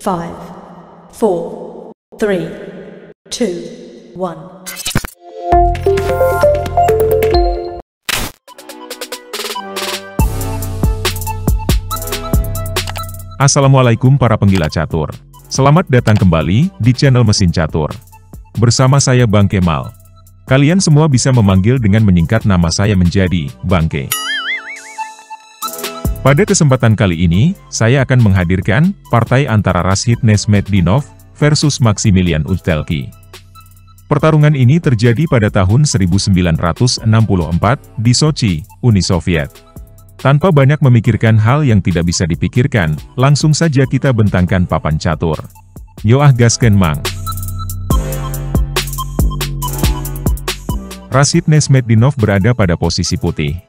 5, 4, 3, 2, 1. Assalamualaikum para penggila catur. Selamat datang kembali di channel Mesin Catur. Bersama saya Bang Kemal. Kalian semua bisa memanggil dengan menyingkat nama saya menjadi Bangke. Pada kesempatan kali ini, saya akan menghadirkan partai antara Rashid Nezmetdinov versus Maximilian Ustelki. Pertarungan ini terjadi pada tahun 1964 di Sochi, Uni Soviet. Tanpa banyak memikirkan hal yang tidak bisa dipikirkan, langsung saja kita bentangkan papan catur. Yo gaskeun mang. Rashid Nezmetdinov berada pada posisi putih.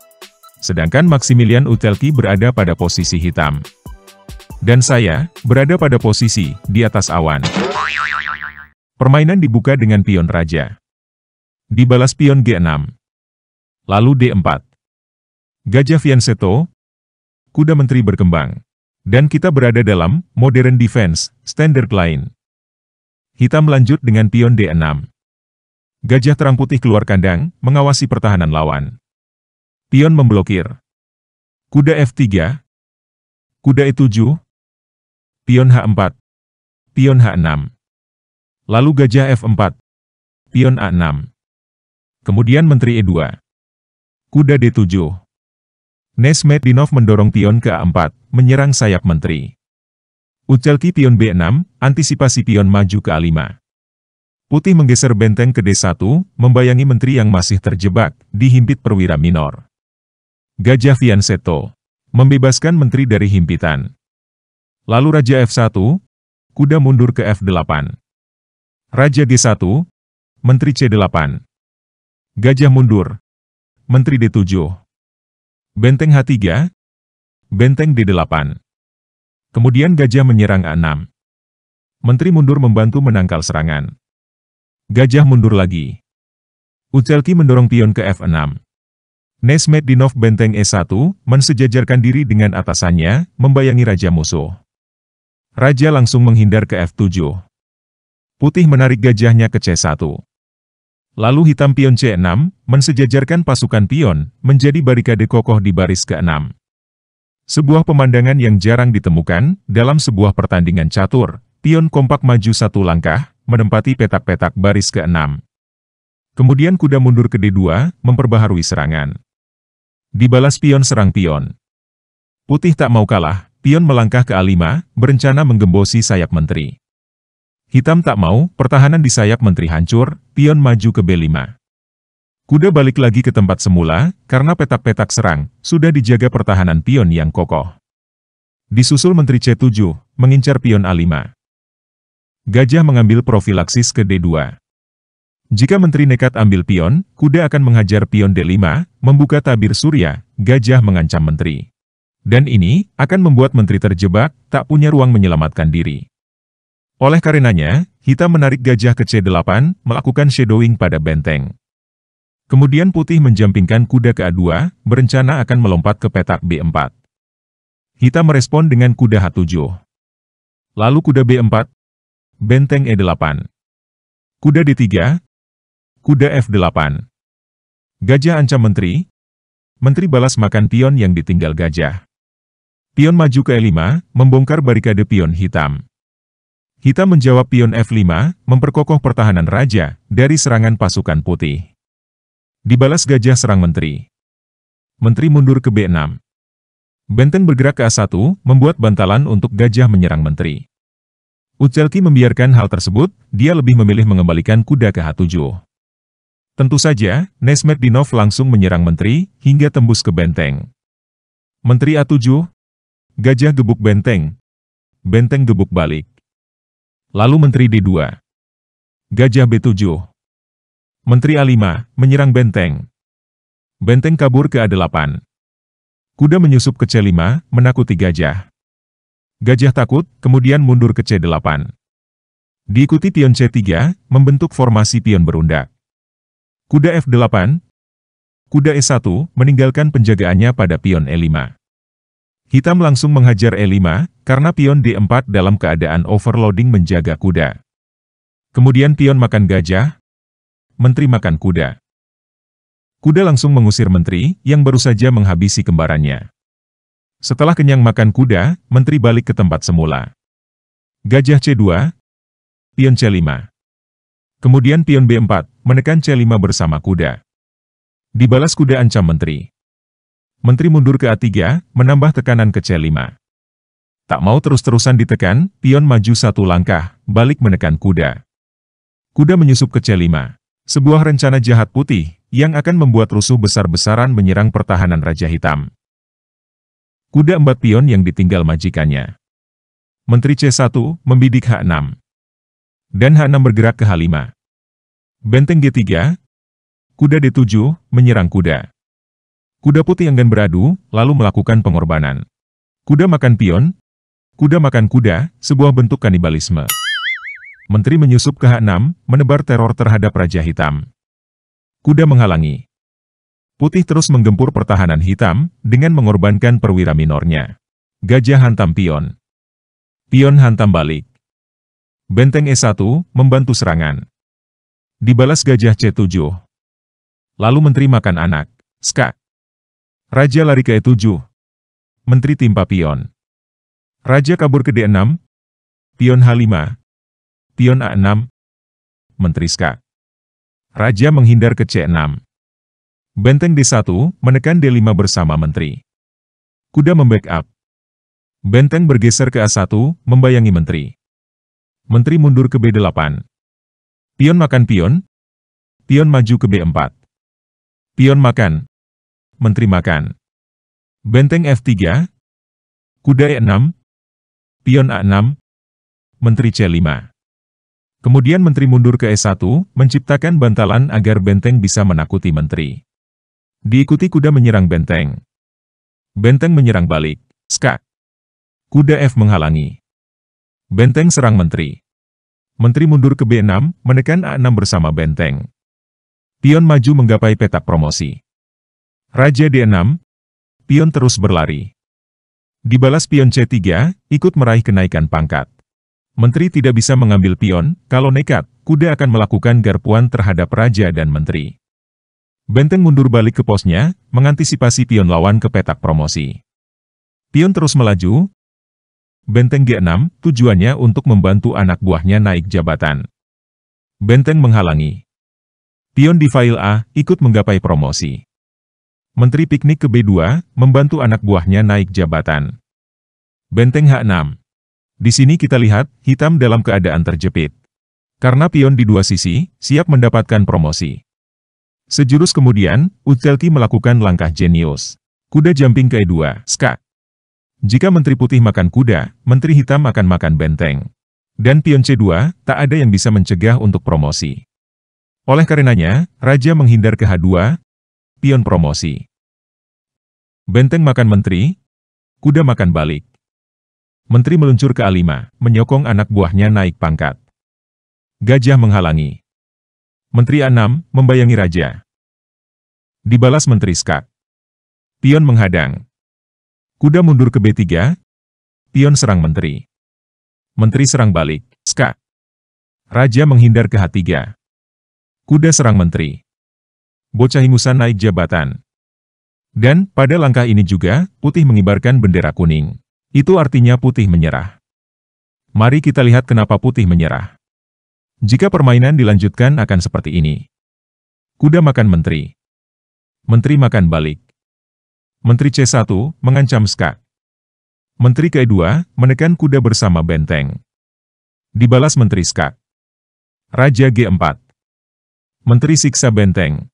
Sedangkan Maximilian Ustelki berada pada posisi hitam. Dan saya, berada pada posisi di atas awan. Permainan dibuka dengan pion raja. Dibalas pion G6. Lalu D4. Gajah fianchetto, kuda menteri berkembang. Dan kita berada dalam modern defense, standard line. Hitam lanjut dengan pion D6. Gajah terang putih keluar kandang, mengawasi pertahanan lawan. Pion memblokir. Kuda F3. Kuda E7. Pion H4. Pion H6. Lalu gajah F4. Pion A6. Kemudian menteri E2. Kuda D7. Nezmetdinov mendorong pion ke A4, menyerang sayap menteri. Ustelki pion B6, antisipasi pion maju ke A5. Putih menggeser benteng ke D1, membayangi menteri yang masih terjebak di himpit perwira minor. Gajah fianchetto, membebaskan menteri dari himpitan. Lalu Raja F1, kuda mundur ke F8. Raja G1, menteri C8. Gajah mundur, menteri D7. Benteng H3, benteng D8. Kemudian gajah menyerang A6. Menteri mundur membantu menangkal serangan. Gajah mundur lagi. Ustelki mendorong pion ke F6. Nezmetdinov benteng E1, mensejajarkan diri dengan atasannya, membayangi raja musuh. Raja langsung menghindar ke F7. Putih menarik gajahnya ke C1. Lalu hitam pion C6, mensejajarkan pasukan pion, menjadi barikade kokoh di baris ke-6. Sebuah pemandangan yang jarang ditemukan, dalam sebuah pertandingan catur, pion kompak maju satu langkah, menempati petak-petak baris ke-6. Kemudian kuda mundur ke D2, memperbaharui serangan. Dibalas pion serang pion. Putih tak mau kalah, pion melangkah ke A5, berencana menggembosi sayap menteri. Hitam tak mau, pertahanan di sayap menteri hancur, pion maju ke B5. Kuda balik lagi ke tempat semula, karena petak-petak serang, sudah dijaga pertahanan pion yang kokoh. Disusul menteri C7, mengincar pion A5. Gajah mengambil profilaksis ke D2. Jika menteri nekat ambil pion, kuda akan menghajar pion D5, membuka tabir surya, gajah mengancam menteri. Dan ini, akan membuat menteri terjebak, tak punya ruang menyelamatkan diri. Oleh karenanya, hitam menarik gajah ke C8, melakukan shadowing pada benteng. Kemudian putih menjampingkan kuda ke A2, berencana akan melompat ke petak B4. Hitam merespon dengan kuda H7. Lalu kuda B4, benteng E8. Kuda D3, kuda F8. Gajah ancam menteri. Menteri balas makan pion yang ditinggal gajah. Pion maju ke E5, membongkar barikade pion hitam. Hitam menjawab pion F5, memperkokoh pertahanan raja, dari serangan pasukan putih. Dibalas gajah serang menteri. Menteri mundur ke B6. Benteng bergerak ke A1, membuat bantalan untuk gajah menyerang menteri. Ustelki membiarkan hal tersebut, dia lebih memilih mengembalikan kuda ke H7. Tentu saja, Nezmetdinov langsung menyerang menteri, hingga tembus ke benteng. Menteri A7, gajah gebuk benteng. Benteng gebuk balik. Lalu menteri D2. Gajah B7. Menteri A5, menyerang benteng. Benteng kabur ke A8. Kuda menyusup ke C5, menakuti gajah. Gajah takut, kemudian mundur ke C8. Diikuti pion C3, membentuk formasi pion berundak. Kuda F8. Kuda E1, meninggalkan penjagaannya pada pion E5. Hitam langsung menghajar E5, karena pion D4 dalam keadaan overloading menjaga kuda. Kemudian pion makan gajah, menteri makan kuda. Kuda langsung mengusir menteri, yang baru saja menghabisi kembarannya. Setelah kenyang makan kuda, menteri balik ke tempat semula. Gajah C2, pion C5. Kemudian pion B4, menekan C5 bersama kuda. Dibalas kuda ancam menteri. Menteri mundur ke A3, menambah tekanan ke C5. Tak mau terus-terusan ditekan, pion maju satu langkah, balik menekan kuda. Kuda menyusup ke C5. Sebuah rencana jahat putih, yang akan membuat rusuh besar-besaran menyerang pertahanan Raja Hitam. Kuda embat pion yang ditinggal majikannya. Menteri C1, membidik H6. Dan H6 bergerak ke H5. Benteng G3, kuda D7, menyerang kuda. Kuda putih enggan beradu, lalu melakukan pengorbanan. Kuda makan pion, kuda makan kuda, sebuah bentuk kanibalisme. Menteri menyusup ke H6, menebar teror terhadap Raja Hitam. Kuda menghalangi. Putih terus menggempur pertahanan hitam, dengan mengorbankan perwira minornya. Gajah hantam pion. Pion hantam balik. Benteng E1, membantu serangan. Dibalas gajah C7. Lalu menteri makan anak, skak. Raja lari ke E7. Menteri timpa pion. Raja kabur ke D6. Pion H5. Pion A6. Menteri skak. Raja menghindar ke C6. Benteng D1, menekan D5 bersama menteri. Kuda membackup. Benteng bergeser ke A1, membayangi menteri. Menteri mundur ke B8. Pion makan pion. Pion maju ke B4. Pion makan. Menteri makan. Benteng F3. Kuda E6. Pion A6. Menteri C5. Kemudian menteri mundur ke E1, menciptakan bantalan agar benteng bisa menakuti menteri. Diikuti kuda menyerang benteng. Benteng menyerang balik. Skak. Kuda F menghalangi. Benteng serang menteri. Menteri mundur ke B6, menekan A6 bersama benteng. Pion maju menggapai petak promosi. Raja D6, pion terus berlari. Dibalas pion C3, ikut meraih kenaikan pangkat. Menteri tidak bisa mengambil pion, kalau nekat, kuda akan melakukan garpuan terhadap raja dan menteri. Benteng mundur balik ke posnya, mengantisipasi pion lawan ke petak promosi. Pion terus melaju. Benteng G6, tujuannya untuk membantu anak buahnya naik jabatan. Benteng menghalangi. Pion di file A, ikut menggapai promosi. Menteri piknik ke B2, membantu anak buahnya naik jabatan. Benteng H6. Di sini kita lihat, hitam dalam keadaan terjepit. Karena pion di dua sisi, siap mendapatkan promosi. Sejurus kemudian, Utelki melakukan langkah jenius. Kuda jumping ke E2, skak. Jika menteri putih makan kuda, menteri hitam akan makan benteng. Dan pion C2, tak ada yang bisa mencegah untuk promosi. Oleh karenanya, raja menghindar ke H2, pion promosi. Benteng makan menteri, kuda makan balik. Menteri meluncur ke A5, menyokong anak buahnya naik pangkat. Gajah menghalangi. Menteri A6, membayangi raja. Dibalas menteri skak. Pion menghadang. Kuda mundur ke B3, pion serang menteri. Menteri serang balik, skak. Raja menghindar ke H3. Kuda serang menteri. Bocah ingusan naik jabatan. Dan, pada langkah ini juga, putih mengibarkan bendera kuning. Itu artinya putih menyerah. Mari kita lihat kenapa putih menyerah. Jika permainan dilanjutkan akan seperti ini. Kuda makan menteri. Menteri makan balik. Menteri C1, mengancam skak. Menteri ke-2, menekan kuda bersama benteng. Dibalas menteri skak. Raja G4. Menteri siksa benteng.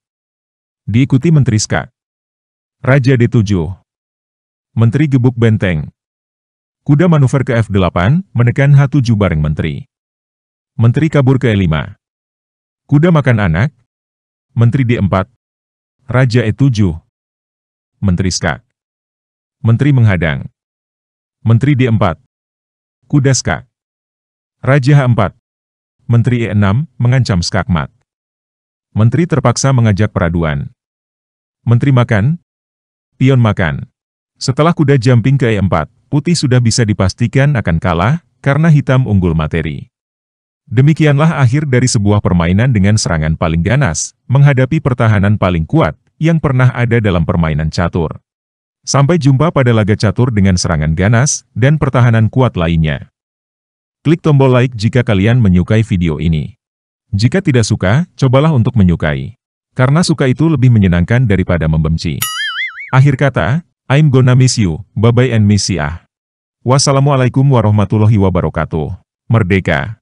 Diikuti menteri skak. Raja D7. Menteri gebuk benteng. Kuda manuver ke F8, menekan H7 bareng menteri. Menteri kabur ke E5. Kuda makan anak. Menteri D4. Raja E7. Menteri skak. Menteri menghadang. Menteri D4. Kuda skak. Raja H4. Menteri E6, mengancam skak mat. Menteri terpaksa mengajak peraduan. Menteri makan. Pion makan. Setelah kuda jumping ke E4, putih sudah bisa dipastikan akan kalah, karena hitam unggul materi. Demikianlah akhir dari sebuah permainan dengan serangan paling ganas, menghadapi pertahanan paling kuat, yang pernah ada dalam permainan catur. Sampai jumpa pada laga catur dengan serangan ganas, dan pertahanan kuat lainnya. Klik tombol like jika kalian menyukai video ini. Jika tidak suka, cobalah untuk menyukai. Karena suka itu lebih menyenangkan daripada membenci. Akhir kata, I'm gonna miss you, bye-bye and miss ya. Wassalamualaikum warahmatullahi wabarakatuh. Merdeka!